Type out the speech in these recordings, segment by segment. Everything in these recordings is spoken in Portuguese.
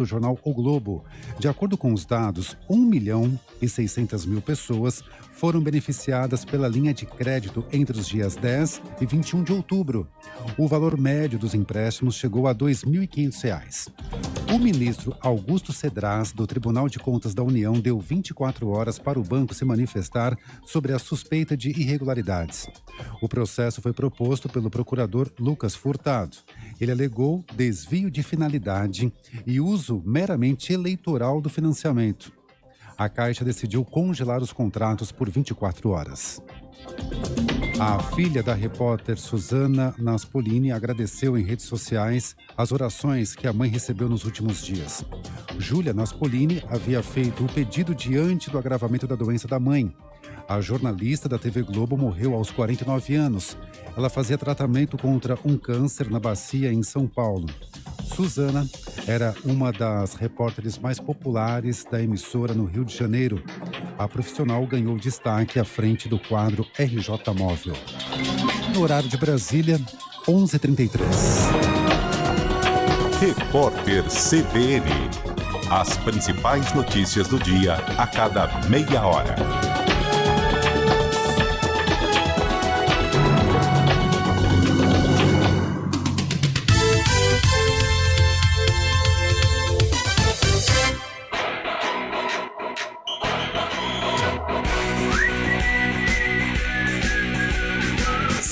do jornal O Globo. De acordo com os dados, 1.600.000 pessoas foram beneficiadas pela linha de crédito entre os dias 10 e 21 de outubro. O valor médio dos empréstimos chegou a R$ 2.500. O ministro Augusto Cedras, do Tribunal de Contas da União, deu 24 horas para o banco se manifestar sobre a suspeita de irregularidades. O processo foi proposto pelo procurador Lucas Furtado. Ele alegou desvio de finalidade e uso meramente eleitoral do financiamento. A Caixa decidiu congelar os contratos por 24 horas. A filha da repórter Suzana Naspolini agradeceu em redes sociais as orações que a mãe recebeu nos últimos dias. Júlia Naspolini havia feito o pedido diante do agravamento da doença da mãe. A jornalista da TV Globo morreu aos 49 anos. Ela fazia tratamento contra um câncer na bacia em São Paulo. Suzana era uma das repórteres mais populares da emissora no Rio de Janeiro. A profissional ganhou destaque à frente do quadro RJ Móvel. No horário de Brasília, 11h33. Repórter CBN. As principais notícias do dia a cada meia hora.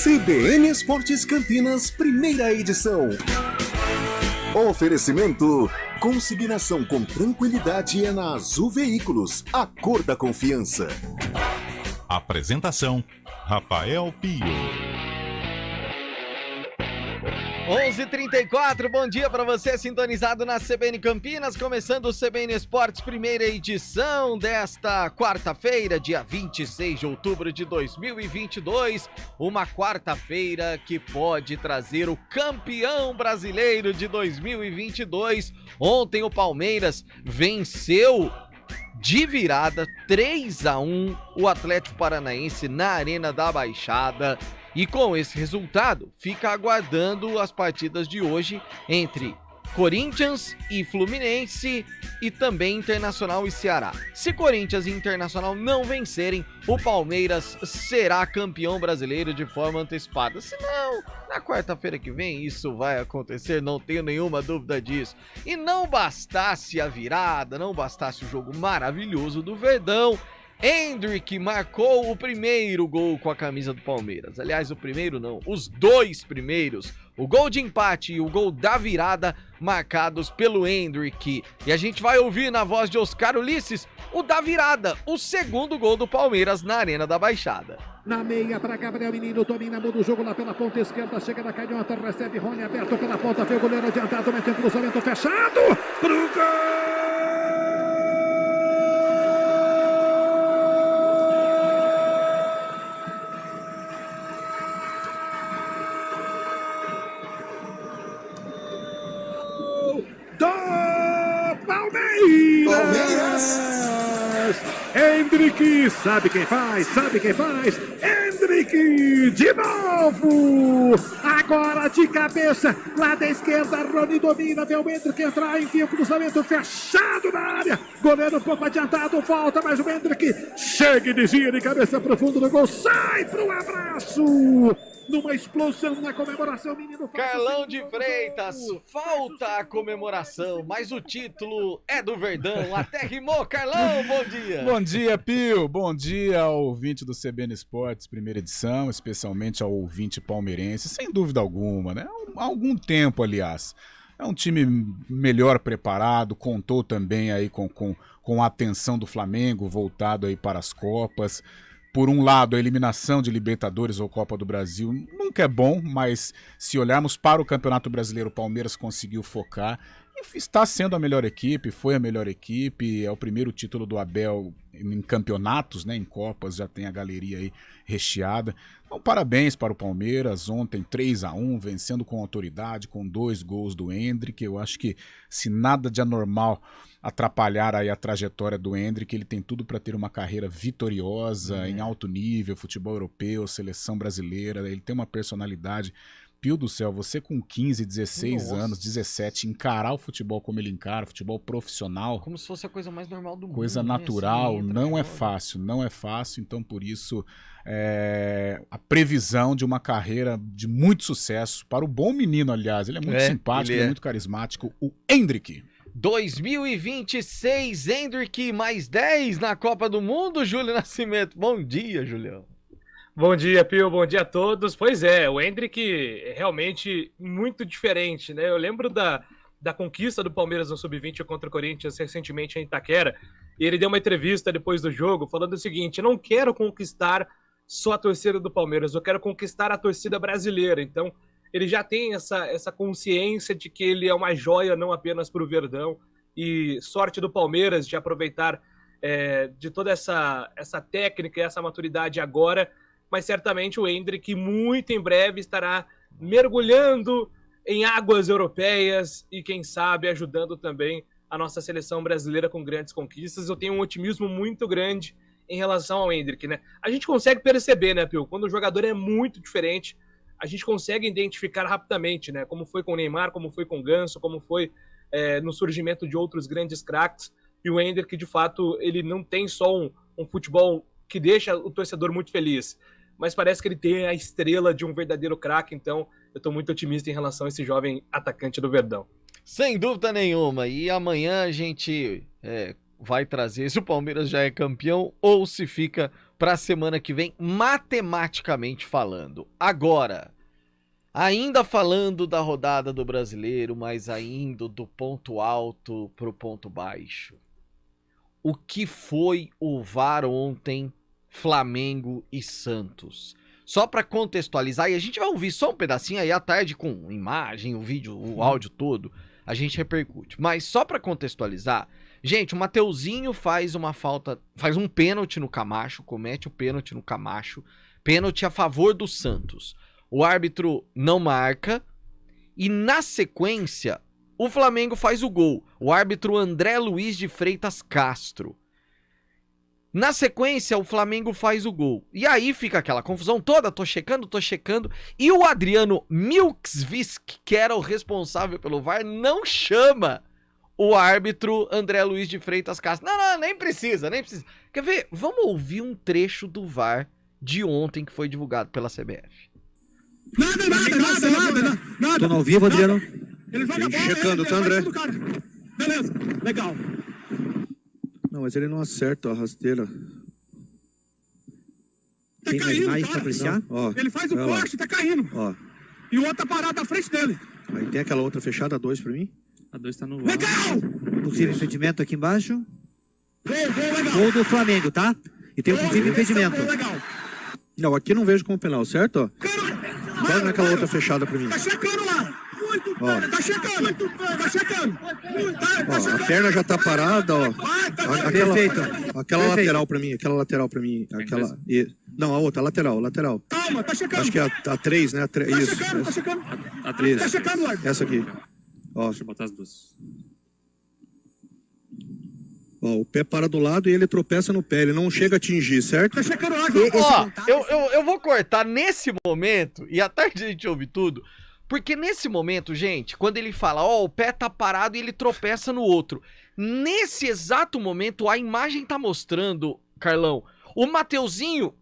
CBN Esportes Campinas, primeira edição. Oferecimento: consignação com tranquilidade é na Azul Veículos, a cor da confiança. Apresentação: Rafael Pio. 11h34, bom dia para você sintonizado na CBN Campinas, começando o CBN Esportes, primeira edição desta quarta-feira, dia 26 de outubro de 2022, uma quarta-feira que pode trazer o campeão brasileiro de 2022. Ontem o Palmeiras venceu de virada 3-1 o Atlético Paranaense na Arena da Baixada. E com esse resultado, fica aguardando as partidas de hoje entre Corinthians e Fluminense e também Internacional e Ceará. Se Corinthians e Internacional não vencerem, o Palmeiras será campeão brasileiro de forma antecipada. Se não, na quarta-feira que vem isso vai acontecer, não tenho nenhuma dúvida disso. E não bastasse a virada, não bastasse o jogo maravilhoso do Verdão, Endrick marcou o primeiro gol com a camisa do Palmeiras. Aliás, o primeiro não, os dois primeiros. O gol de empate e o gol da virada marcados pelo Endrick. E a gente vai ouvir na voz de Oscar Ulisses o da virada, o segundo gol do Palmeiras na Arena da Baixada. Na meia para Gabriel Menino, domina, muda o jogo lá pela ponta esquerda, chega na canhota, recebe Rony aberto pela ponta, vê o goleiro adiantado, mete um cruzamento fechado pro gol! Endrick, sabe quem faz? Endrick, de novo! Agora de cabeça, lá da esquerda, Rony domina, vê o Endrick entrar, enfia o cruzamento fechado na área. Goleiro um pouco adiantado, volta, mas o Endrick chega e desvia de cabeça profunda no gol, sai pro abraço! Numa explosão na comemoração, menino. Carlão de Freitas, falta a comemoração, mas o título é do Verdão. Até rimou, Carlão, bom dia. Bom dia, Pio. Bom dia ao ouvinte do CBN Esportes, primeira edição, especialmente ao ouvinte palmeirense, sem dúvida alguma, né? Há algum tempo, aliás. É um time melhor preparado, contou também aí com a atenção do Flamengo, voltado aí para as Copas. Por um lado, a eliminação de Libertadores ou Copa do Brasil nunca é bom, mas se olharmos para o Campeonato Brasileiro, o Palmeiras conseguiu focar e está sendo a melhor equipe, foi a melhor equipe, é o primeiro título do Abel em campeonatos, né, em Copas, já tem a galeria aí recheada. Então, parabéns para o Palmeiras, ontem 3-1, vencendo com autoridade, com 2 gols do Endrick. Eu acho que se nada de anormal atrapalhar aí a trajetória do Endrick, ele tem tudo para ter uma carreira vitoriosa, em alto nível, futebol europeu, seleção brasileira, ele tem uma personalidade Pio do céu, você com 15, 16 Nossa. anos, 17, encarar o futebol como ele encara, futebol profissional, Como se fosse a coisa mais normal do mundo. coisa né? natural, Assim, entra, não é joga. fácil, não é fácil, então por isso a previsão de uma carreira de muito sucesso para o bom menino, aliás, ele é muito simpático, ele ele é é. muito carismático, o Endrick. 2026, Hendrick, mais 10 na Copa do Mundo, Júlio Nascimento. Bom dia, Julião. Bom dia, Pio. Bom dia a todos. Pois é, o Endrick é realmente muito diferente, né? Eu lembro da conquista do Palmeiras no Sub-20 contra o Corinthians recentemente em Itaquera, e ele deu uma entrevista depois do jogo falando o seguinte: eu não quero conquistar só a torcida do Palmeiras, eu quero conquistar a torcida brasileira. Então, ele já tem essa consciência de que ele é uma joia não apenas para o Verdão, e sorte do Palmeiras de aproveitar de toda essa técnica e essa maturidade agora, mas certamente o Endrick muito em breve estará mergulhando em águas europeias e quem sabe ajudando também a nossa seleção brasileira com grandes conquistas. Eu tenho um otimismo muito grande em relação ao Endrick, né? A gente consegue perceber, né, Pio, quando o jogador é muito diferente, a gente consegue identificar rapidamente, né? Como foi com o Neymar, como foi com o Ganso, como foi no surgimento de outros grandes craques. E o Endrick, de fato, ele não tem só um futebol que deixa o torcedor muito feliz, mas parece que ele tem a estrela de um verdadeiro craque. Então eu estou muito otimista em relação a esse jovem atacante do Verdão. Sem dúvida nenhuma. E amanhã a gente vai trazer se o Palmeiras já é campeão ou se fica para a semana que vem, matematicamente falando. Agora, ainda falando da rodada do Brasileiro, mas ainda do ponto alto pro ponto baixo. O que foi o VAR ontem, Flamengo e Santos? Só para contextualizar, e a gente vai ouvir só um pedacinho aí à tarde com imagem, o vídeo, o áudio todo, a gente repercute. Mas só para contextualizar, gente, o Mateuzinho faz uma falta, faz um pênalti no Camacho, comete o pênalti no Camacho, pênalti a favor do Santos. O árbitro não marca e na sequência o Flamengo faz o gol. O árbitro André Luiz de Freitas Castro. Na sequência, o Flamengo faz o gol. E aí fica aquela confusão toda, tô checando. E o Adriano Milksvisk, que era o responsável pelo VAR, não chama o árbitro André Luiz de Freitas Castro. Não, nem precisa. Quer ver? Vamos ouvir um trecho do VAR de ontem que foi divulgado pela CBF. Nada. Tô no ao vivo, Adriano. Ele joga a bola, checando, tá, André? Beleza, legal. Não, mas ele não acerta a rasteira. Tá Tem caindo, mais cara. pra apreciar? Ó, Ele faz o vai lá. corte, tá caindo. Ó. E o outro tá parado na frente dele. Aí tem aquela outra fechada, 2 pra mim. A 2 tá no VAR. Legal! Possível impedimento aqui embaixo. Gol, legal. Gol do Flamengo, tá? E tem um possível impedimento. Gol, legal. Não, aqui não vejo como penal, certo? Ó. Olha naquela outra fechada pra mim. Tá checando lá. Muito bem, tá checando. Tá checando. Ó, a perna já tá parada, ó. Perfeito. Aquela lateral pra mim, aquela... Não, a outra, lateral. Calma, tá checando. Acho que é a 3, né? Isso. Tá checando. A 3. Tá checando, árbitro. Essa aqui. Ó. Deixa eu botar as duas. Ó, o pé para do lado e ele tropeça no pé, ele não chega a atingir, certo? Tá checando o árbitro. Ó, eu vou cortar nesse momento, e à tarde a gente ouve tudo, porque nesse momento, gente, quando ele fala, ó, o pé tá parado e ele tropeça no outro, nesse exato momento, a imagem tá mostrando, Carlão, o Mateuzinho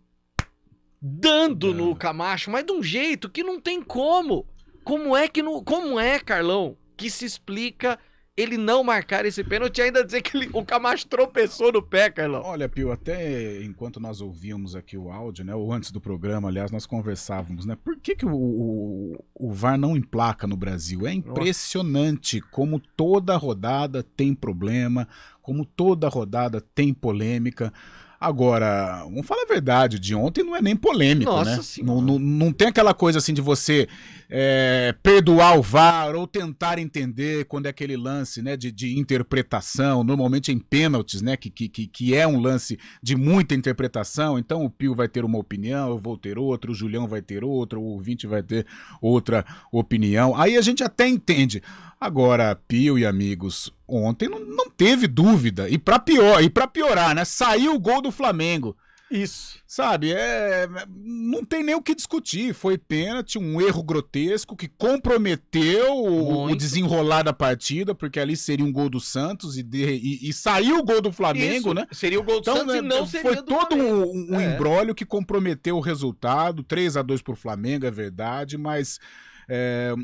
dando no Camacho, mas de um jeito que não tem como. Como é, Carlão, que se explica ele não marcar esse pênalti e ainda dizer que o Camacho tropeçou no pé, Carlão? Olha, Pio, até enquanto nós ouvíamos aqui o áudio, né, ou antes do programa, aliás, nós conversávamos, né, por que o VAR não emplaca no Brasil? É impressionante como toda rodada tem problema, como toda rodada tem polêmica. Agora, vamos falar a verdade, de ontem não é nem polêmico, Nossa né? Senhora. Não tem aquela coisa assim de você perdoar o VAR ou tentar entender quando é aquele lance, né, de interpretação, normalmente em pênaltis, né, que é um lance de muita interpretação. Então o Pio vai ter uma opinião, eu vou ter outra, o Julião vai ter outra, o ouvinte vai ter outra opinião. Aí a gente até entende. Agora, Pio e amigos, ontem não teve dúvida. E pra piorar, né? Saiu o gol do Flamengo. Isso. Sabe, não tem nem o que discutir. Foi pênalti, um erro grotesco que comprometeu o desenrolar da partida, porque ali seria um gol do Santos e saiu o gol do Flamengo, né? Seria o gol do Santos e não seria foi do todo Flamengo. um imbróglio que comprometeu o resultado. 3-2 pro Flamengo, é verdade, mas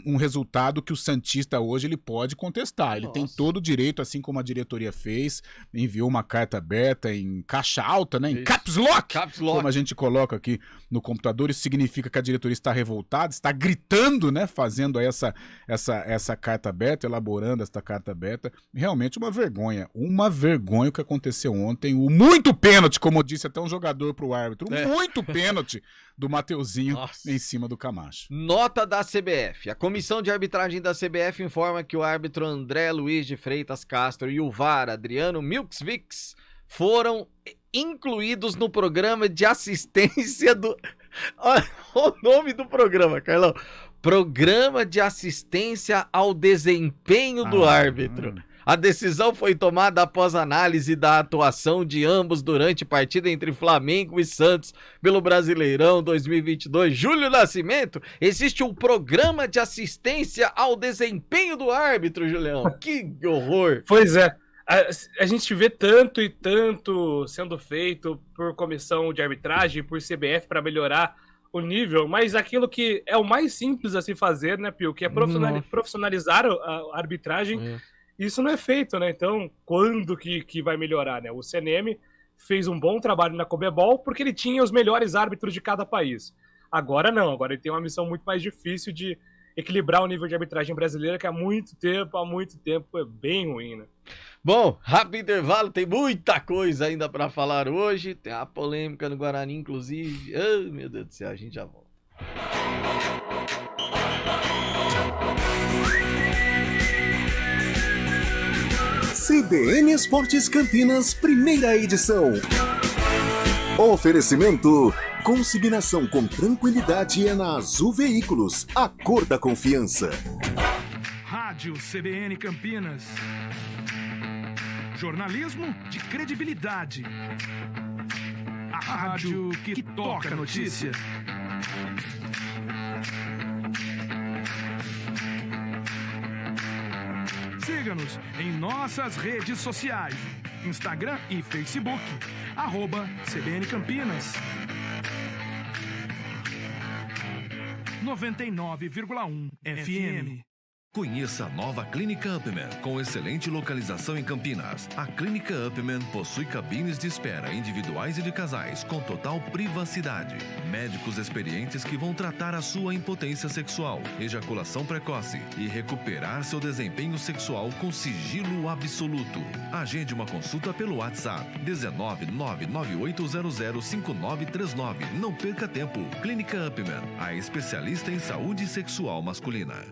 um resultado que o santista hoje ele pode contestar. Ele tem todo o direito, assim como a diretoria fez, enviou uma carta aberta em caixa alta, né? Em caps lock, como a gente coloca aqui no computador. Isso significa que a diretoria está revoltada, está gritando, né? Fazendo essa carta aberta, elaborando essa carta aberta. Realmente uma vergonha o que aconteceu ontem. O muito pênalti, como disse até um jogador pro árbitro, muito pênalti do Mateuzinho em cima do Camacho. Nota da CBF. A comissão de arbitragem da CBF informa que o árbitro André Luiz de Freitas Castro e o VAR Adriano Milksvix foram incluídos no programa de assistência do... Olha o nome do programa, Carlão. Programa de assistência ao desempenho do árbitro. A decisão foi tomada após análise da atuação de ambos durante a partida entre Flamengo e Santos pelo Brasileirão 2022. Júlio Nascimento, existe um programa de assistência ao desempenho do árbitro, Julião. Que horror! Pois é. A gente vê tanto e tanto sendo feito por comissão de arbitragem, por CBF, para melhorar o nível, mas aquilo que é o mais simples a se fazer, né, Pio? Que é profissionalizar a arbitragem. Isso não é feito, né? Então, quando que vai melhorar, né? O CNM fez um bom trabalho na Conmebol porque ele tinha os melhores árbitros de cada país. Agora não, agora ele tem uma missão muito mais difícil de equilibrar o nível de arbitragem brasileira, que há muito tempo é bem ruim, né? Bom, rápido intervalo, tem muita coisa ainda para falar hoje, tem a polêmica no Guarani, inclusive. Ai, meu Deus do céu, a gente já volta. CBN Esportes Campinas, primeira edição. Oferecimento: consignação com tranquilidade é na Azul Veículos, a cor da confiança. Rádio CBN Campinas. Jornalismo de credibilidade. A rádio que toca a notícia. Siga-nos em nossas redes sociais, Instagram e Facebook, @CBN Campinas. 99,1 FM. Conheça a nova Clínica Upman, com excelente localização em Campinas. A Clínica Upman possui cabines de espera individuais e de casais, com total privacidade. Médicos experientes que vão tratar a sua impotência sexual, ejaculação precoce e recuperar seu desempenho sexual com sigilo absoluto. Agende uma consulta pelo WhatsApp 19998005939. Não perca tempo. Clínica Upman, a especialista em saúde sexual masculina.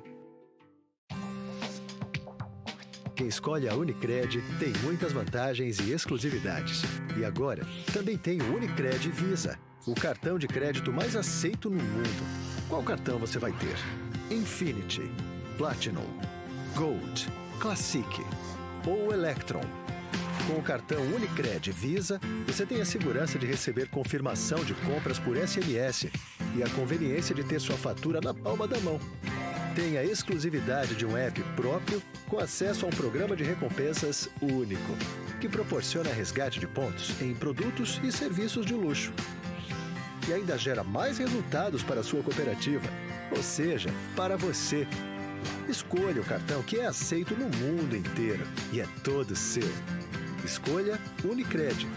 Quem escolhe a Unicred tem muitas vantagens e exclusividades. E agora, também tem o Unicred Visa, o cartão de crédito mais aceito no mundo. Qual cartão você vai ter? Infinity, Platinum, Gold, Classic ou Electron? Com o cartão Unicred Visa, você tem a segurança de receber confirmação de compras por SMS e a conveniência de ter sua fatura na palma da mão. Tem a exclusividade de um app próprio com acesso a um programa de recompensas único, que proporciona resgate de pontos em produtos e serviços de luxo. E ainda gera mais resultados para a sua cooperativa, ou seja, para você. Escolha o cartão que é aceito no mundo inteiro e é todo seu. Escolha Unicred.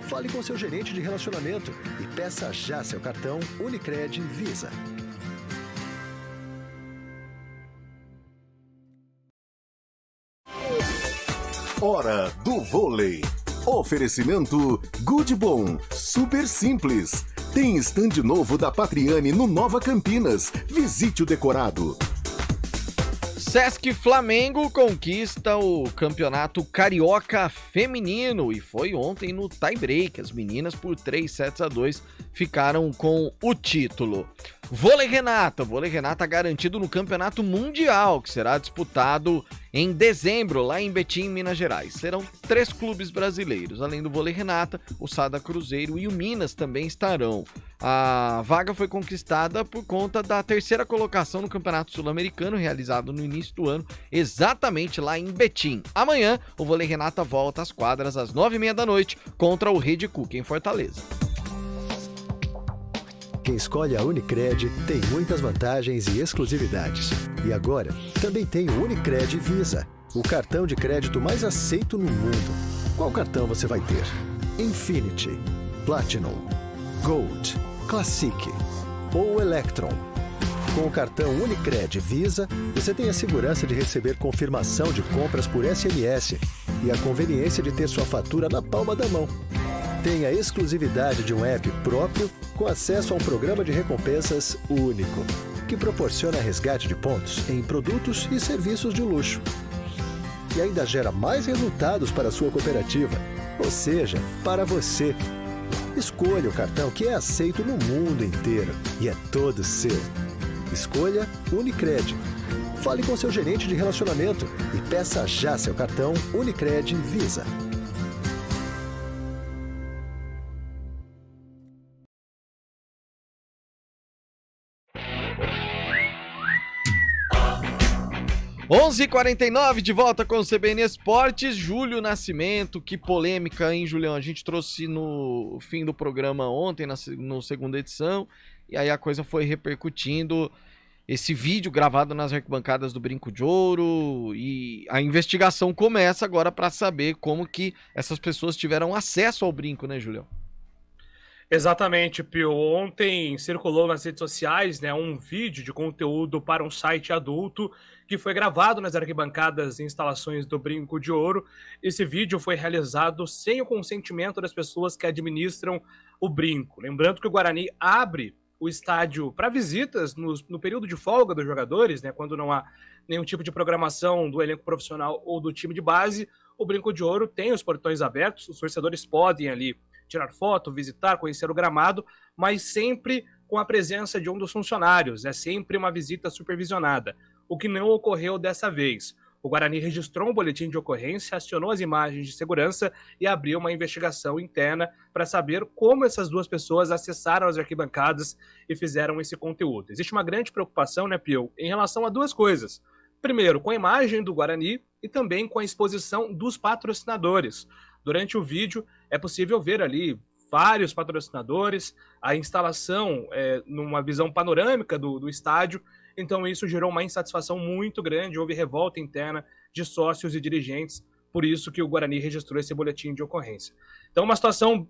Fale com seu gerente de relacionamento e peça já seu cartão Unicred Visa. Hora do vôlei. Oferecimento Good Bom, super simples. Tem stand novo da Patriani no Nova Campinas. Visite o decorado. Sesc Flamengo conquista o campeonato carioca feminino e foi ontem no tie-break. As meninas, por 3-2, ficaram com o título. Vôlei Renata garantido no Campeonato Mundial, que será disputado em dezembro, lá em Betim, Minas Gerais. Serão 3 clubes brasileiros. Além do Vôlei Renata, o Sada Cruzeiro e o Minas também estarão. A vaga foi conquistada por conta da 3ª colocação no Campeonato Sul-Americano, realizado no início do ano, exatamente lá em Betim. Amanhã, o Vôlei Renata volta às quadras às 9h30 da noite contra o Rede Cook, em Fortaleza. Quem escolhe a Unicred tem muitas vantagens e exclusividades. E agora, também tem o Unicred Visa, o cartão de crédito mais aceito no mundo. Qual cartão você vai ter? Infinity, Platinum, Gold, Classic ou Electron. Com o cartão Unicred Visa, você tem a segurança de receber confirmação de compras por SMS e a conveniência de ter sua fatura na palma da mão. Tem a exclusividade de um app próprio com acesso a um programa de recompensas único, que proporciona resgate de pontos em produtos e serviços de luxo. E ainda gera mais resultados para a sua cooperativa, ou seja, para você. Escolha o cartão que é aceito no mundo inteiro e é todo seu. Escolha Unicred. Fale com seu gerente de relacionamento e peça já seu cartão Unicred Visa. Onze 11h49, de volta com o CBN Esportes. Júlio Nascimento, que polêmica, hein, Julião? A gente trouxe no fim do programa ontem, no segunda edição, e aí a coisa foi repercutindo. Esse vídeo gravado nas arquibancadas do Brinco de Ouro, e a investigação começa agora para saber como que essas pessoas tiveram acesso ao brinco, né, Julião? Exatamente, Pio. Ontem circulou nas redes sociais, né, um vídeo de conteúdo para um site adulto que foi gravado nas arquibancadas e instalações do Brinco de Ouro. Esse vídeo foi realizado sem o consentimento das pessoas que administram o brinco. Lembrando que o Guarani abre o estádio para visitas no período de folga dos jogadores, né, quando não há nenhum tipo de programação do elenco profissional ou do time de base. O Brinco de Ouro tem os portões abertos, os torcedores podem ali tirar foto, visitar, conhecer o gramado, mas sempre com a presença de um dos funcionários, é sempre uma visita supervisionada, o que não ocorreu dessa vez. O Guarani registrou um boletim de ocorrência, acionou as imagens de segurança e abriu uma investigação interna para saber como essas duas pessoas acessaram as arquibancadas e fizeram esse conteúdo. Existe uma grande preocupação, né, Pio, em relação a duas coisas. Primeiro, com a imagem do Guarani e também com a exposição dos patrocinadores. Durante o vídeo é possível ver ali vários patrocinadores, a instalação numa visão panorâmica do estádio. Então isso gerou uma insatisfação muito grande, houve revolta interna de sócios e dirigentes, por isso que o Guarani registrou esse boletim de ocorrência. Então uma situação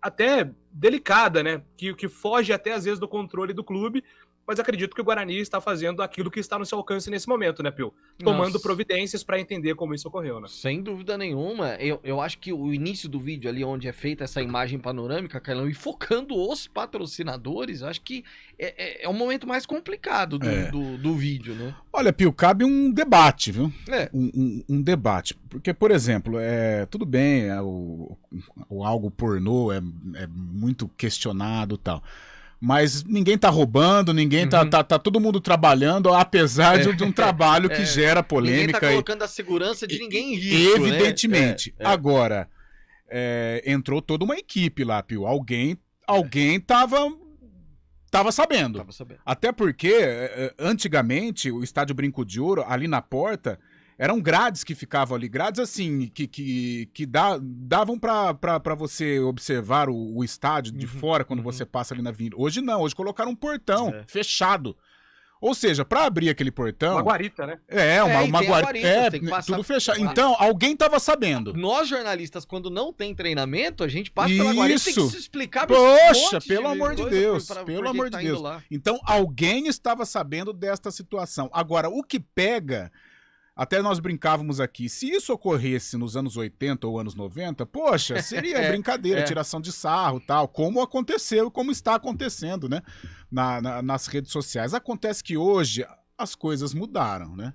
até delicada, né, que foge até às vezes do controle do clube, mas acredito que o Guarani está fazendo aquilo que está no seu alcance nesse momento, né, Pio? Tomando providências para entender como isso ocorreu, né? Sem dúvida nenhuma. Eu acho que o início do vídeo ali, onde é feita essa imagem panorâmica, Carlão, e focando os patrocinadores, eu acho que é um momento mais complicado do vídeo, né? Olha, Pio, cabe um debate, viu? Um debate. Porque, por exemplo, tudo bem, o algo pornô é muito questionado e tal. Mas ninguém tá roubando, ninguém tá todo mundo trabalhando, apesar de um trabalho que gera polêmica. Ninguém tá colocando a segurança de ninguém em risco, evidentemente. Né? Agora, entrou toda uma equipe lá, Pio. Alguém tava sabendo. Até porque, antigamente, o Estádio Brinco de Ouro, ali na porta, eram grades que ficavam ali, grades assim, que davam pra você observar o estádio de fora quando você passa ali na avenida. Hoje não, hoje colocaram um portão fechado. Ou seja, pra abrir aquele portão... Uma guarita, né? Uma guarita, tudo fechado. Então, alguém tava sabendo. Nós, jornalistas, quando não tem treinamento, a gente passa pela guarita e tem que se explicar. Poxa, pelo amor de Deus, pelo amor de Deus. Então, alguém estava sabendo desta situação. Agora, o que pega... Até nós brincávamos aqui, se isso ocorresse nos anos 80 ou anos 90, poxa, seria brincadeira, tiração de sarro e tal, como aconteceu e como está acontecendo, né, nas redes sociais. Acontece que hoje as coisas mudaram, né?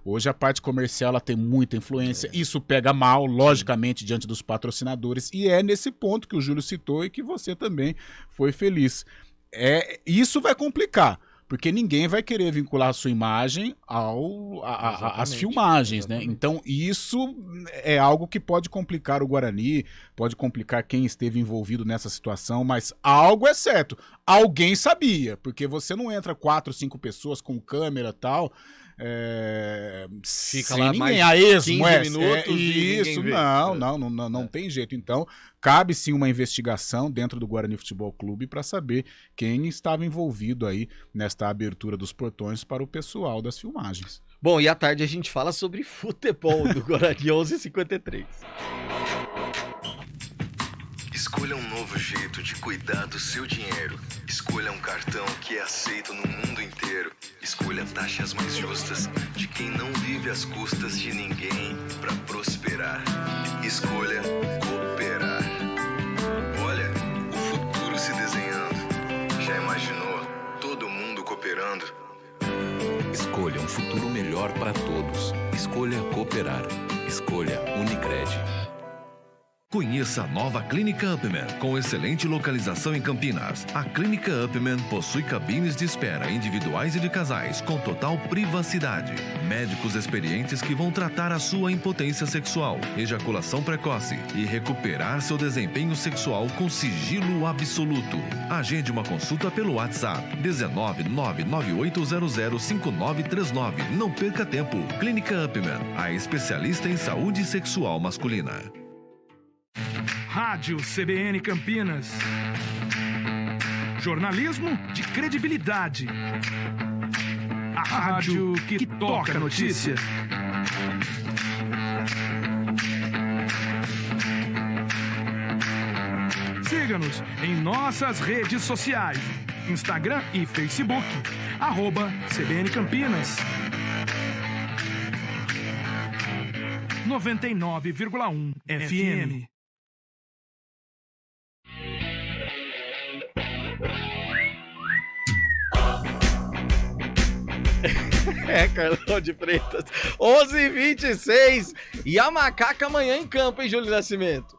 Hoje a parte comercial ela tem muita influência, isso pega mal, logicamente, diante dos patrocinadores, e é nesse ponto que o Júlio citou e que você também foi feliz. Isso vai complicar. Porque ninguém vai querer vincular a sua imagem às filmagens, né? Então, isso é algo que pode complicar o Guarani, pode complicar quem esteve envolvido nessa situação, mas algo é certo. Alguém sabia, porque você não entra 4, 5 pessoas com câmera e tal... Fica sem lá ninguém, mais a esmo, 15 minutos isso, vê. não tem jeito. Então, cabe sim uma investigação dentro do Guarani Futebol Clube para saber quem estava envolvido aí nesta abertura dos portões para o pessoal das filmagens. Bom, e à tarde a gente fala sobre futebol do Guarani 11h53. Escolha um novo jeito de cuidar do seu dinheiro. Escolha um cartão que é aceito no mundo inteiro. Escolha taxas mais justas de quem não vive às custas de ninguém para prosperar. Escolha cooperar. Olha, o futuro se desenhando. Já imaginou todo mundo cooperando? Escolha um futuro melhor para todos. Escolha cooperar. Escolha Unicred. Conheça a nova Clínica Upman, com excelente localização em Campinas. A Clínica Upman possui cabines de espera individuais e de casais, com total privacidade. Médicos experientes que vão tratar a sua impotência sexual, ejaculação precoce e recuperar seu desempenho sexual com sigilo absoluto. Agende uma consulta pelo WhatsApp 19998005939. Não perca tempo. Clínica Upman, a especialista em saúde sexual masculina. Rádio CBN Campinas. Jornalismo de credibilidade. A rádio que toca a notícia. Siga-nos em nossas redes sociais. Instagram e Facebook. @CBN Campinas. 99,1 FM. Carlão de Freitas, 11h26, e a Macaca amanhã em campo, hein, Júlio Nascimento?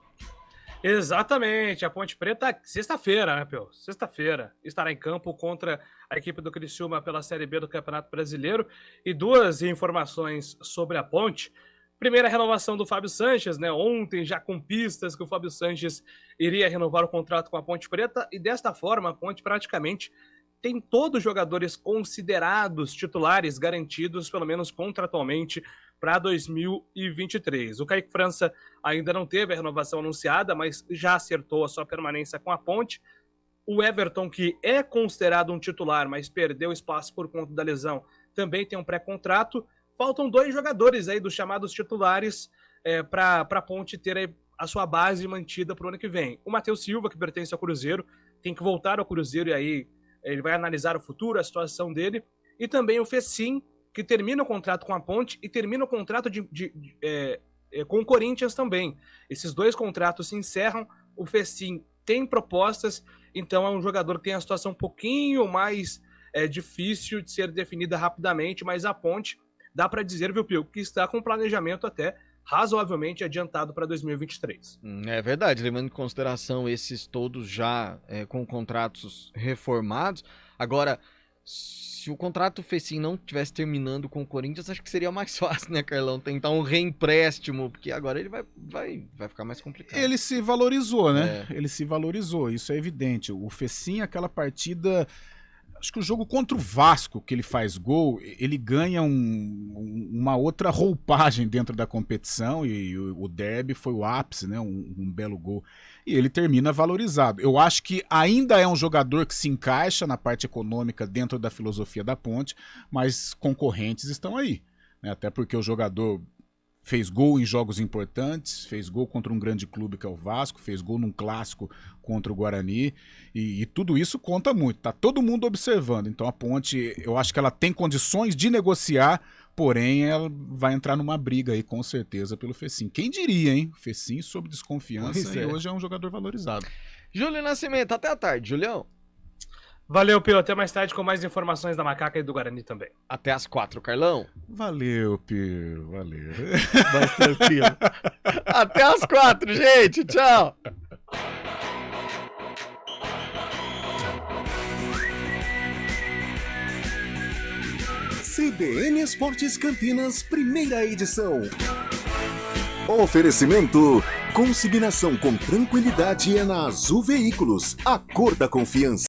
Exatamente, a Ponte Preta, sexta-feira, né, Pio? Sexta-feira, estará em campo contra a equipe do Criciúma pela Série B do Campeonato Brasileiro. E duas informações sobre a Ponte. Primeira, a renovação do Fábio Sanches, né? Ontem, já com pistas que o Fábio Sanches iria renovar o contrato com a Ponte Preta, e desta forma a Ponte praticamente tem todos os jogadores considerados titulares garantidos, pelo menos contratualmente, para 2023. O Kaique França ainda não teve a renovação anunciada, mas já acertou a sua permanência com a Ponte. O Everton, que é considerado um titular, mas perdeu espaço por conta da lesão, também tem um pré-contrato. Faltam 2 jogadores aí dos chamados titulares para a Ponte ter a sua base mantida para o ano que vem. O Matheus Silva, que pertence ao Cruzeiro, tem que voltar ao Cruzeiro e aí ele vai analisar o futuro, a situação dele. E também o Fecim, que termina o contrato com a Ponte e termina o contrato com o Corinthians também. Esses 2 contratos se encerram. O Fecim tem propostas, então é um jogador que tem a situação um pouquinho mais difícil de ser definida rapidamente, mas a Ponte, dá para dizer, viu, Pio, que está com planejamento até razoavelmente adiantado para 2023. É verdade, levando em consideração esses todos já com contratos reformados. Agora, se o contrato Fecim não estivesse terminando com o Corinthians, acho que seria mais fácil, né, Carlão? Tentar um reempréstimo, porque agora ele vai ficar mais complicado. Ele se valorizou, né? Ele se valorizou, isso é evidente. O Fecim, aquela partida... Acho que o jogo contra o Vasco, que ele faz gol, ele ganha uma outra roupagem dentro da competição, e o derby foi o ápice, né? Um belo gol. E ele termina valorizado. Eu acho que ainda é um jogador que se encaixa na parte econômica dentro da filosofia da Ponte, mas concorrentes estão aí, né? Até porque o jogador fez gol em jogos importantes, fez gol contra um grande clube que é o Vasco, fez gol num clássico contra o Guarani, e tudo isso conta muito, tá todo mundo observando. Então a Ponte, eu acho que ela tem condições de negociar, porém ela vai entrar numa briga aí com certeza pelo Fecim. Quem diria, hein? Fecim sob desconfiança e hoje é um jogador valorizado. Júlio Nascimento, até a tarde, Julião. Valeu, Pio. Até mais tarde com mais informações da Macaca e do Guarani também. Até às 4, Carlão. Valeu, Pio. Valeu. Mais tranquilo. Até às 4, gente. Tchau. CBN Esportes Campinas, primeira edição. Oferecimento: consignação com tranquilidade é na Azul Veículos, a cor da confiança.